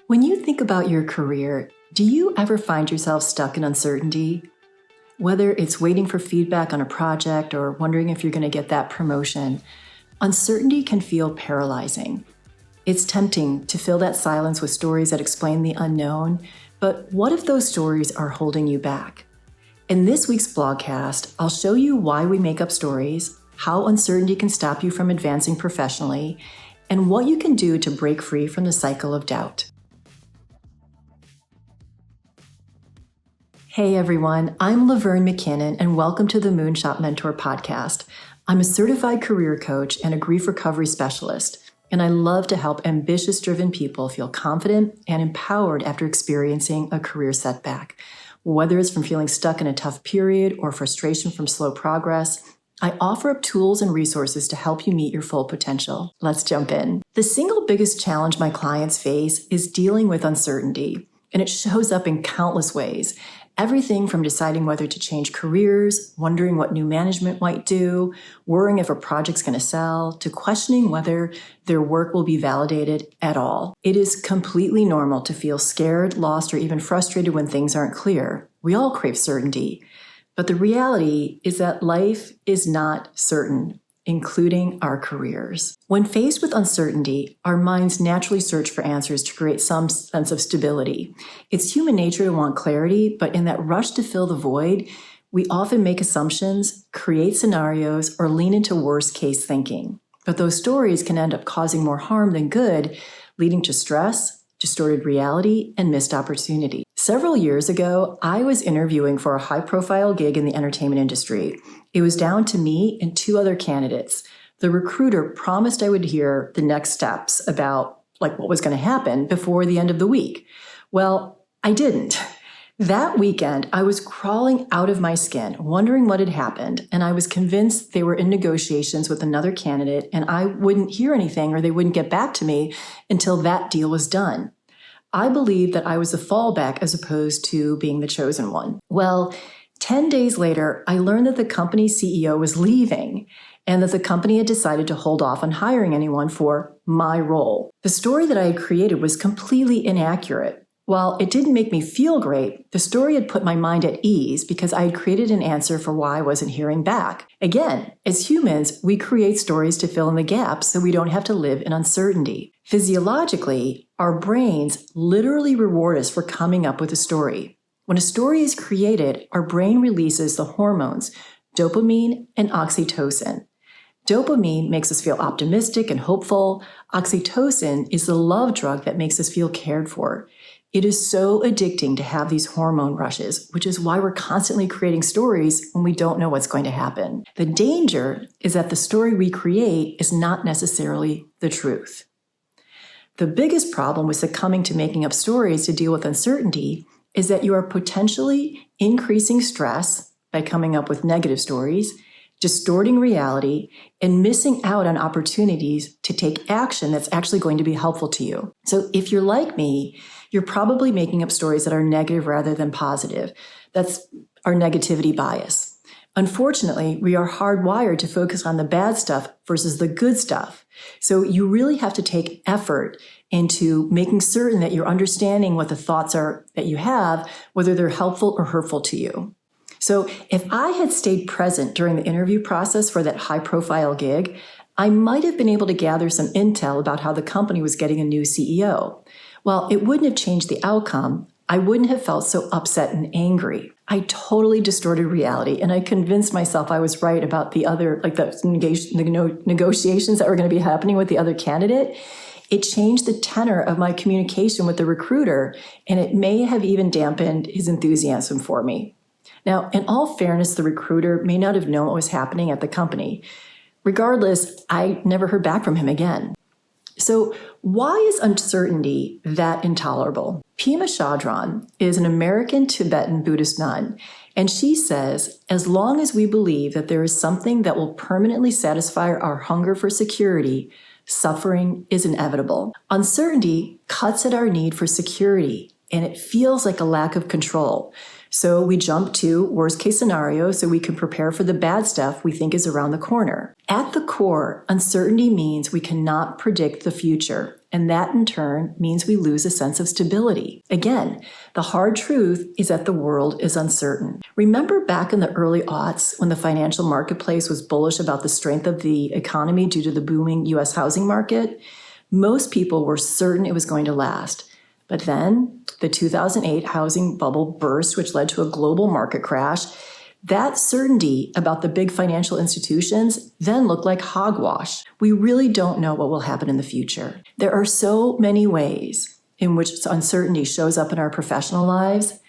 When you think about your career, do you ever find yourself stuck in uncertainty? Whether it's waiting for feedback on a project or wondering if you're going to get that promotion, uncertainty can feel paralyzing. It's tempting to fill that silence with stories that explain the unknown, but what if those stories are holding you back? In this week's blogcast, I'll show you why we make up stories, how uncertainty can stop you from advancing professionally, and what you can do to break free from the cycle of doubt. Hey everyone, I'm Laverne McKinnon and welcome to the Moonshot Mentor podcast. I'm a certified career coach and a grief recovery specialist, and I love to help ambitious, driven people feel confident and empowered after experiencing a career setback. Whether it's from feeling stuck in a tough period or frustration from slow progress, I offer up tools and resources to help you meet your full potential. Let's jump in. The single biggest challenge my clients face is dealing with uncertainty, and it shows up in countless ways. Everything from deciding whether to change careers, wondering what new management might do, worrying if a project's going to sell, to questioning whether their work will be validated at all. It is completely normal to feel scared, lost, or even frustrated when things aren't clear. We all crave certainty. But the reality is that life is not certain, including our careers. When faced with uncertainty, our minds naturally search for answers to create some sense of stability. It's human nature to want clarity, but in that rush to fill the void, we often make assumptions, create scenarios, or lean into worst-case thinking. But those stories can end up causing more harm than good, leading to stress, distorted reality, and missed opportunity. Several years ago, I was interviewing for a high-profile gig in the entertainment industry. It was down to me and two other candidates. The recruiter promised I would hear the next steps about what was going to happen before the end of the week. Well, I didn't. That weekend, I was crawling out of my skin, wondering what had happened, and I was convinced they were in negotiations with another candidate and I wouldn't hear anything or they wouldn't get back to me until that deal was done. I believed that I was the fallback as opposed to being the chosen one. Well, 10 days later, I learned that the company's CEO was leaving and that the company had decided to hold off on hiring anyone for my role. The story that I had created was completely inaccurate. While it didn't make me feel great, the story had put my mind at ease because I had created an answer for why I wasn't hearing back. Again, as humans, we create stories to fill in the gaps so we don't have to live in uncertainty. Physiologically, our brains literally reward us for coming up with a story. When a story is created, our brain releases the hormones dopamine and oxytocin. Dopamine makes us feel optimistic and hopeful. Oxytocin is the love drug that makes us feel cared for. It is so addicting to have these hormone rushes, which is why we're constantly creating stories when we don't know what's going to happen. The danger is that the story we create is not necessarily the truth. The biggest problem with succumbing to making up stories to deal with uncertainty is that you are potentially increasing stress by coming up with negative stories, distorting reality, and missing out on opportunities to take action that's actually going to be helpful to you. So if you're like me, you're probably making up stories that are negative rather than positive. That's our negativity bias. Unfortunately, we are hardwired to focus on the bad stuff versus the good stuff. So you really have to take effort into making certain that you're understanding what the thoughts are that you have, whether they're helpful or hurtful to you. So if I had stayed present during the interview process for that high-profile gig, I might have been able to gather some intel about how the company was getting a new CEO. While it wouldn't have changed the outcome, I wouldn't have felt so upset and angry. I totally distorted reality, and I convinced myself I was right about the other, the negotiations that were going to be happening with the other candidate. It changed the tenor of my communication with the recruiter, and it may have even dampened his enthusiasm for me. Now, in all fairness, the recruiter may not have known what was happening at the company. Regardless, I never heard back from him again. So why is uncertainty that intolerable? Pema Chodron is an American Tibetan Buddhist nun, and she says, as long as we believe that there is something that will permanently satisfy our hunger for security, suffering is inevitable. Uncertainty cuts at our need for security, and it feels like a lack of control. So we jump to worst case scenario so we can prepare for the bad stuff we think is around the corner. At the core, uncertainty means we cannot predict the future. And that in turn means we lose a sense of stability. Again, the hard truth is that the world is uncertain. Remember back in the early aughts when the financial marketplace was bullish about the strength of the economy due to the booming U.S. housing market? Most people were certain it was going to last. But then the 2008 housing bubble burst, which led to a global market crash. That certainty about the big financial institutions then looked like hogwash. We really don't know what will happen in the future. There are so many ways in which uncertainty shows up in our professional lives.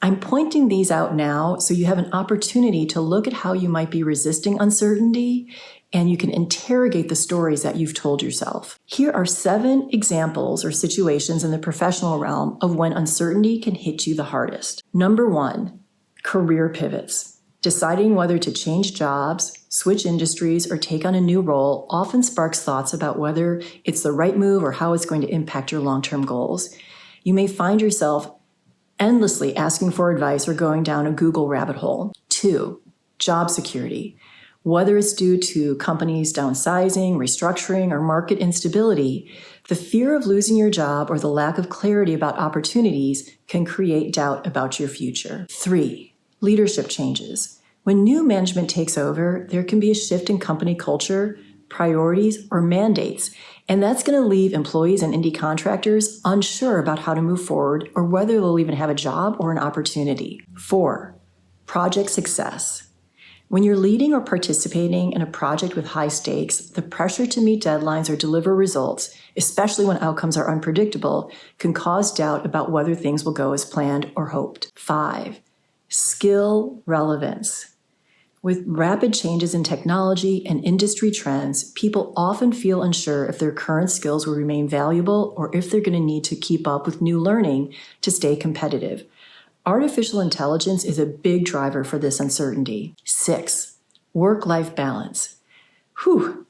I'm pointing these out now so you have an opportunity to look at how you might be resisting uncertainty, and you can interrogate the stories that you've told yourself. Here are 7 examples or situations in the professional realm of when uncertainty can hit you the hardest. Number 1, career pivots. Deciding whether to change jobs, switch industries, or take on a new role often sparks thoughts about whether it's the right move or how it's going to impact your long-term goals. You may find yourself endlessly asking for advice or going down a Google rabbit hole. 2, job security. Whether it's due to companies downsizing, restructuring, or market instability, the fear of losing your job or the lack of clarity about opportunities can create doubt about your future. 3, leadership changes. When new management takes over, there can be a shift in company culture, priorities, or mandates, and that's going to leave employees and indie contractors unsure about how to move forward or whether they'll even have a job or an opportunity. 4, project success. When you're leading or participating in a project with high stakes, the pressure to meet deadlines or deliver results, especially when outcomes are unpredictable, can cause doubt about whether things will go as planned or hoped. 5, skill relevance. With rapid changes in technology and industry trends, people often feel unsure if their current skills will remain valuable or if they're going to need to keep up with new learning to stay competitive. Artificial intelligence is a big driver for this uncertainty. 6, work-life balance.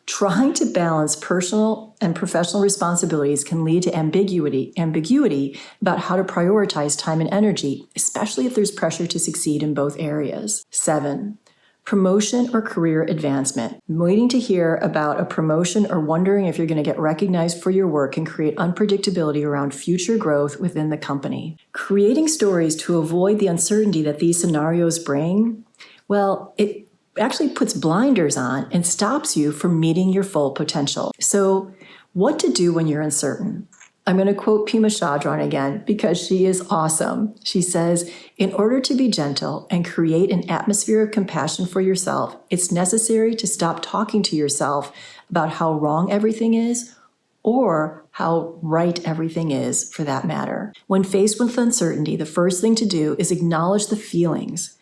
Trying to balance personal and professional responsibilities can lead to ambiguity about how to prioritize time and energy, especially if there's pressure to succeed in both areas. 7, promotion or career advancement. Waiting to hear about a promotion or wondering if you're going to get recognized for your work can create unpredictability around future growth within the company. Creating stories to avoid the uncertainty that these scenarios bring, well, it actually puts blinders on and stops you from meeting your full potential. So, what to do when you're uncertain? I'm going to quote Pema Chodron again because she is awesome. She says, in order to be gentle and create an atmosphere of compassion for yourself, it's necessary to stop talking to yourself about how wrong everything is or how right everything is for that matter. When faced with uncertainty, the first thing to do is acknowledge the feelings.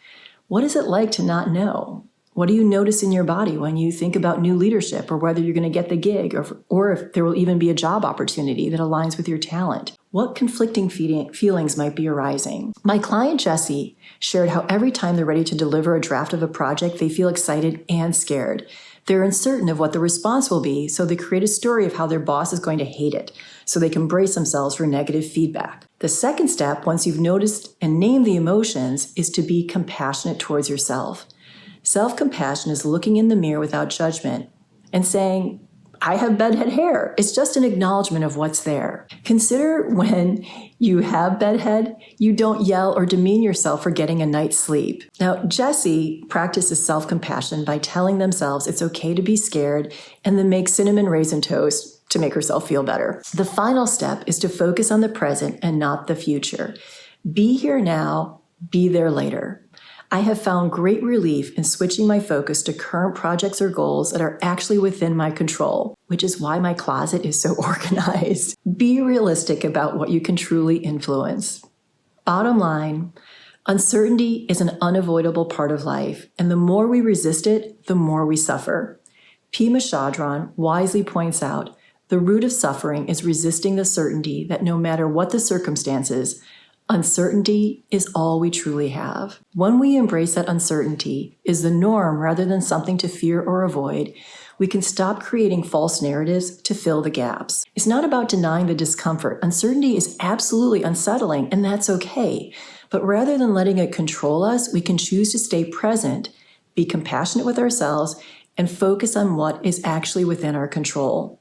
What is it like to not know? What do you notice in your body when you think about new leadership or whether you're going to get the gig or if there will even be a job opportunity that aligns with your talent? What conflicting feelings might be arising? My client, Jessie, shared how every time they're ready to deliver a draft of a project, they feel excited and scared. They're uncertain of what the response will be, so they create a story of how their boss is going to hate it, so they can brace themselves for negative feedback. The second step, once you've noticed and named the emotions, is to be compassionate towards yourself. Self-compassion is looking in the mirror without judgment and saying, I have bedhead hair. It's just an acknowledgement of what's there. Consider when you have bedhead, you don't yell or demean yourself for getting a night's sleep. Now, Jessie practices self-compassion by telling themselves it's okay to be scared and then make cinnamon raisin toast to make herself feel better. The final step is to focus on the present and not the future. Be here now, be there later. I have found great relief in switching my focus to current projects or goals that are actually within my control, which is why my closet is so organized. Be realistic about what you can truly influence. Bottom line, uncertainty is an unavoidable part of life, and the more we resist it, the more we suffer. Pema Chodron wisely points out, the root of suffering is resisting the certainty that no matter what the circumstances, uncertainty is all we truly have. When we embrace that uncertainty is the norm rather than something to fear or avoid, we can stop creating false narratives to fill the gaps. It's not about denying the discomfort. Uncertainty is absolutely unsettling, and that's okay. But rather than letting it control us, we can choose to stay present, be compassionate with ourselves, and focus on what is actually within our control.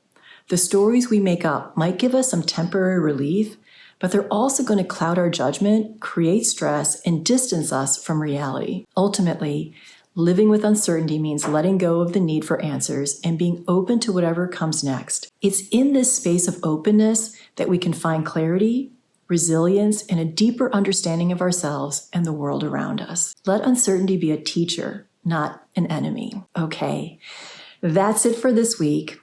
The stories we make up might give us some temporary relief, but they're also going to cloud our judgment, create stress, and distance us from reality. Ultimately, living with uncertainty means letting go of the need for answers and being open to whatever comes next. It's in this space of openness that we can find clarity, resilience, and a deeper understanding of ourselves and the world around us. Let uncertainty be a teacher, not an enemy. Okay, that's it for this week.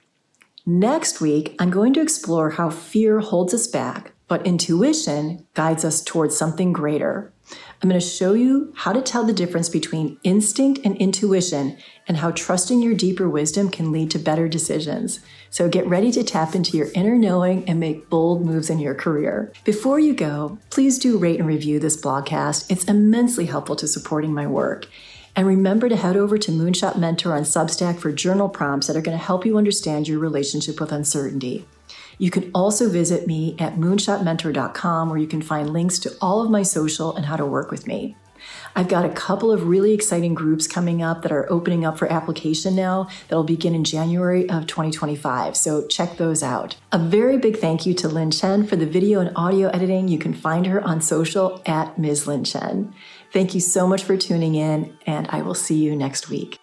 Next week, I'm going to explore how fear holds us back, but intuition guides us towards something greater. I'm going to show you how to tell the difference between instinct and intuition and how trusting your deeper wisdom can lead to better decisions. So get ready to tap into your inner knowing and make bold moves in your career. Before you go, please do rate and review this blogcast. It's immensely helpful to supporting my work. And remember to head over to Moonshot Mentor on Substack for journal prompts that are going to help you understand your relationship with uncertainty. You can also visit me at moonshotmentor.com, where you can find links to all of my social and how to work with me. I've got a couple of really exciting groups coming up that are opening up for application now that'll begin in January of 2025, so check those out. A very big thank you to Lynn Chen for the video and audio editing. You can find her on social at Ms. Lynn Chen. Thank you so much for tuning in, and I will see you next week.